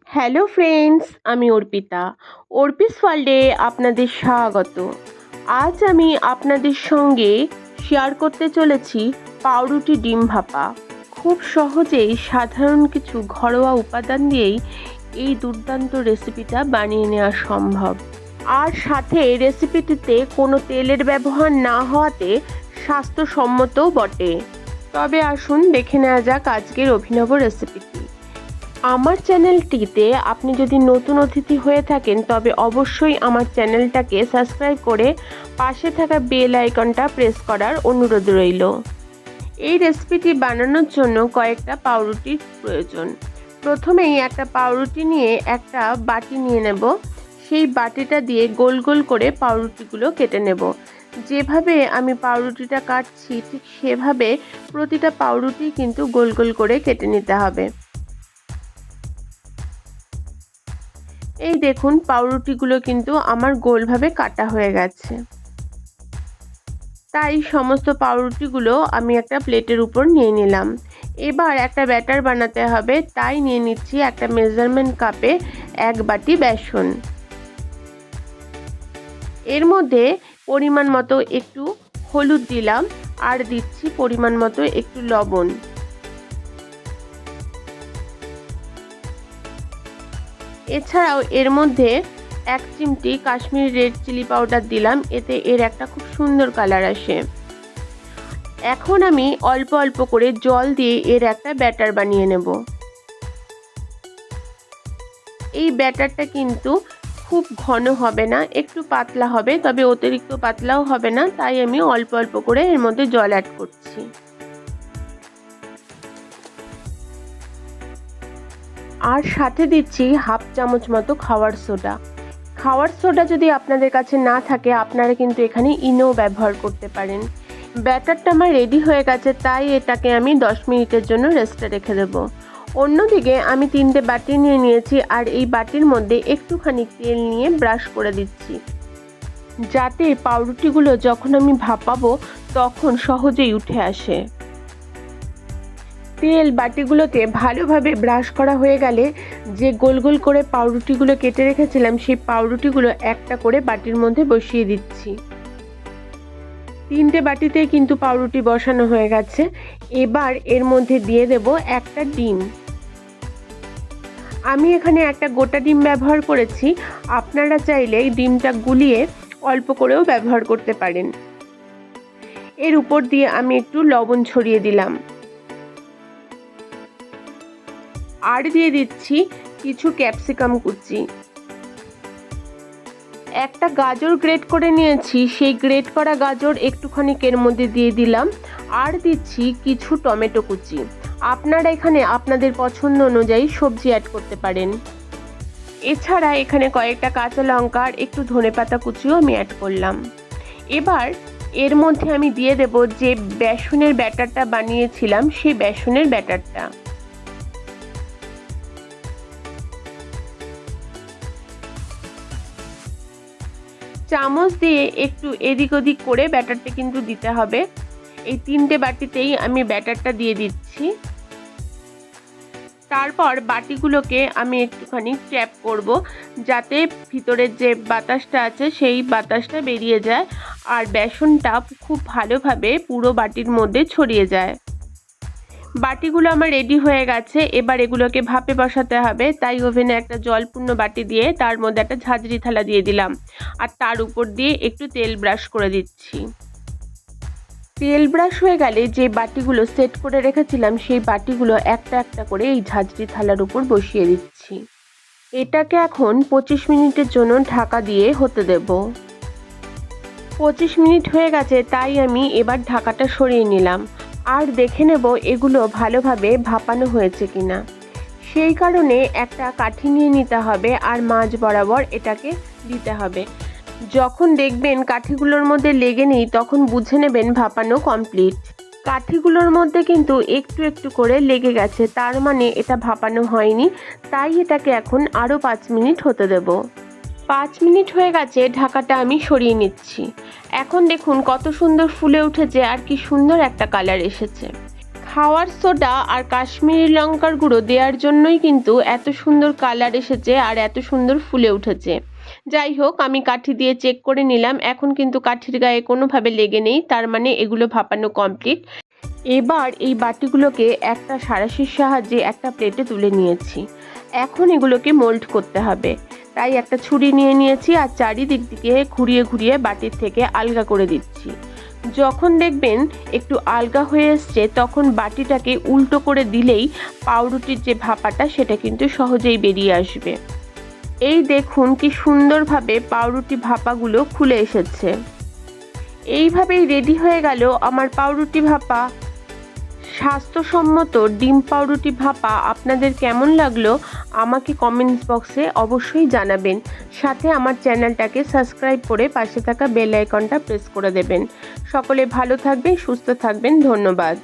Hello friends, আমি অর্পিতা। অর্পিস ওয়ার্ল্ডে আপনাদের স্বাগত। আজ আমি আপনাদের সঙ্গে শেয়ার করতে চলেছি পাউরুটি ডিম ভাপা। খুব সহজেই সাধারণ কিছু ঘরোয়া উপাদান দিয়েই এই দুর্দান্ত রেসিপিটা বানিয়ে নেওয়া সম্ভব। আর সাথে রেসিপিটিতে কোনো তেলের ব্যবহার না হওয়াতে স্বাস্থ্যসম্মতও বটে। তবে আসুন দেখে নেওয়া যাক আজকের অভিনব রেসিপিটি। আমার চ্যানেলটিতে আপনি যদি নতুন অতিথি হয়ে থাকেন তবে অবশ্যই আমার চ্যানেলটাকে সাবস্ক্রাইব করে পাশে থাকা বেল আইকনটা প্রেস করার অনুরোধ রইল। এই রেসিপিটি বানানোর জন্য কয়েকটা পাউরুটির প্রয়োজন। প্রথমেই একটা পাউরুটি নিয়ে একটা বাটি নিয়ে নেব। সেই বাটিটা দিয়ে গোল গোল করে পাউরুটিগুলো কেটে নেব। যেভাবে আমি পাউরুটিটা কাটছি ঠিক সেভাবে প্রতিটা পাউরুটি কিন্তু গোল গোল করে কেটে নিতে হবে। এই দেখুন পাউরুটিগুলো কিন্তু আমার গোলভাবে কাটা হয়ে গেছে। তাই সমস্ত পাউরুটিগুলো আমি একটা প্লেটের উপর নিয়ে নিলাম। এবার একটা ব্যাটার বানাতে হবে, তাই নিয়ে নিচ্ছি একটা মেজারমেন্ট কাপে 1 বাটি বেসন। এর মধ্যে পরিমাণ মতো একটু হলুদ দিলাম আর দিচ্ছি পরিমাণ মতো একটু লবণ। এছাড়াও এর মধ্যে 1 চিমটি কাশ্মীরি রেড চিলি পাউডার দিলাম, এতে এর একটা খুব সুন্দর কালার আসে। এখন আমি অল্প অল্প করে জল দিয়ে এর একটা ব্যাটার বানিয়ে নেব। এই ব্যাটারটা কিন্তু খুব ঘন হবে না, একটু পাতলা হবে, তবে অতিরিক্ত পাতলাও হবে না, তাই আমি অল্প অল্প করে এর মধ্যে জল অ্যাড করছি। আর সাথে দিচ্ছি 1/2 চামচ মতো খাওয়ার সোডা। খাওয়ার সোডা যদি আপনাদের কাছে না থাকে আপনারা কিন্তু এখানে ইনো ব্যবহার করতে পারেন। ব্যাটারটা আমার রেডি হয়ে গেছে, তাই এটাকে আমি 10 মিনিটের জন্য রেস্টে রেখে দেব। অন্যদিকে আমি 3টে বাটি নিয়ে নিয়েছি আর এই বাটির মধ্যে একটুখানি তেল নিয়ে ব্রাশ করে দিচ্ছি, যাতে পাউরুটিগুলো যখন আমি ভাপাবো তখন সহজেই উঠে আসে। তেল বাটিগুলোতে ভালোভাবে ব্রাশ করা হয়ে গেলে যে গোল গোল করে পাউরুটিগুলো কেটে রেখেছিলাম সেই পাউরুটিগুলো একটা করে বাটির মধ্যে বসিয়ে দিচ্ছি। 3টে বাটিতেই কিন্তু পাউরুটি বসানো হয়ে গেছে। এবার এর মধ্যে দিয়ে দেব একটা ডিম। আমি এখানে একটা গোটা ডিম ব্যবহার করেছি, আপনারা চাইলে এই ডিমটা গুলিয়ে অল্প করেও ব্যবহার করতে পারেন। এর উপর দিয়ে আমি একটু লবণ ছড়িয়ে দিলাম আর দিয়ে দিচ্ছি কিছু ক্যাপসিকাম কুচি। একটা গাজর গ্রেট করে নিয়েছি, সেই গ্রেট করা গাজর একটুখানি এর মধ্যে দিয়ে দিলাম আর দিচ্ছি কিছু টমেটো কুচি। আপনারা এখানে আপনাদের পছন্দ অনুযায়ী সবজি অ্যাড করতে পারেন। এছাড়া এখানে কয়েকটা কাঁচা লঙ্কা আর একটু ধনেপাতা কুচিও আমি অ্যাড করলাম। এবার এর মধ্যে আমি দিয়ে দেব যে বেসনের ব্যাটারটা বানিয়েছিলাম সেই বেসনের ব্যাটারটা। চামচ দিয়ে একটু এদিক ওদিক করে ব্যাটারটা কিন্তু দিতে হবে। এই 3টে বাটিতেই আমি ব্যাটারটা দিয়ে দিচ্ছি। তারপর বাটিগুলোকে আমি একটুখানি ট্যাপ করব, যাতে ভিতরের যে বাতাসটা আছে সেই বাতাসটা বেরিয়ে যায় আর বেসনটা খুব ভালোভাবে পুরো বাটির মধ্যে ছড়িয়ে যায়। বাটিগুলো আমার রেডি হয়ে গেছে। এবার এগুলোকে ভাপে বসাতে হবে, তাই ওভেনে একটা জলপূর্ণ বাটি দিয়ে তার মধ্যে একটা ঝাঁঝরি থালা দিয়ে দিলাম আর তার উপর দিয়ে একটু তেল ব্রাশ করে দিচ্ছি। তেল ব্রাশ হয়ে গেলে যে বাটিগুলো সেট করে রেখেছিলাম সেই বাটিগুলো একটা একটা করে এই ঝাঁঝরি থালার উপর বসিয়ে দিচ্ছি। এটাকে এখন 25 মিনিটের জন্য ঢাকা দিয়ে হতে দেব। 25 মিনিট হয়ে গেছে, তাই আমি এবার ঢাকাটা সরিয়ে নিলাম আর দেখে নেব এগুলো ভালোভাবে ভাপানো হয়েছে কিনা। সেই কারণে একটা কাঠি নিয়ে নিতে হবে আর মাঝ বরাবর এটাকে দিতে হবে। যখন দেখবেন কাঠিগুলোর মধ্যে লেগে নেই তখন বুঝে নেবেন ভাপানো কমপ্লিট। কাঠিগুলোর মধ্যে কিন্তু একটু একটু করে লেগে গেছে, তার মানে এটা ভাপানো হয়নি। তাই এটাকে এখন আরও 5 মিনিট হতে দেব। 5 মিনিট হয়ে গেছে, ঢাকাটা আমি সরিয়ে নিচ্ছি। এখন দেখুন কত সুন্দর ফুলে উঠেছে আর কি সুন্দর একটা কালার এসেছে। খাওয়ার সোডা আর কাশ্মীরি লঙ্কার গুঁড়ো দেওয়ার জন্যই কিন্তু এত সুন্দর কালার এসেছে আর এত সুন্দর ফুলে উঠেছে। যাই হোক, আমি কাঠি দিয়ে চেক করে নিলাম, এখন কিন্তু কাঠির গায়ে কোনোভাবে লেগে নেই, তার মানে এগুলো ভাপানো কমপ্লিট। এবার এই বাটিগুলোকে একটা সাঁড়াশির সাহায্যে একটা প্লেটে তুলে নিয়েছি। এখন এগুলোকে মোল্ড করতে হবে, তাই একটা ছুরি নিয়ে নিয়েছি আর চারিদিক দিকে ঘুরিয়ে ঘুরিয়ে বাটির থেকে আলগা করে দিচ্ছি। যখন দেখবেন একটু আলগা হয়ে এসছে তখন বাটিটাকে উল্টো করে দিলেই পাউরুটির যে ভাপাটা সেটা কিন্তু সহজেই বেরিয়ে আসবে। এই দেখুন কি সুন্দরভাবে পাউরুটি ভাপাগুলো খুলে এসেছে। এইভাবেই রেডি হয়ে গেল আমার পাউরুটি ভাপা। স্বাস্থ্যসম্মত ডিম পাউরুটি ভাপা আপনাদের কেমন লাগলো আমাকে কমেন্টস বক্সে অবশ্যই জানাবেন। সাথে আমার চ্যানেলটাকে সাবস্ক্রাইব করে পাশে থাকা বেল আইকনটা প্রেস করে দেবেন। সকলে ভালো থাকবেন, সুস্থ থাকবেন। ধন্যবাদ।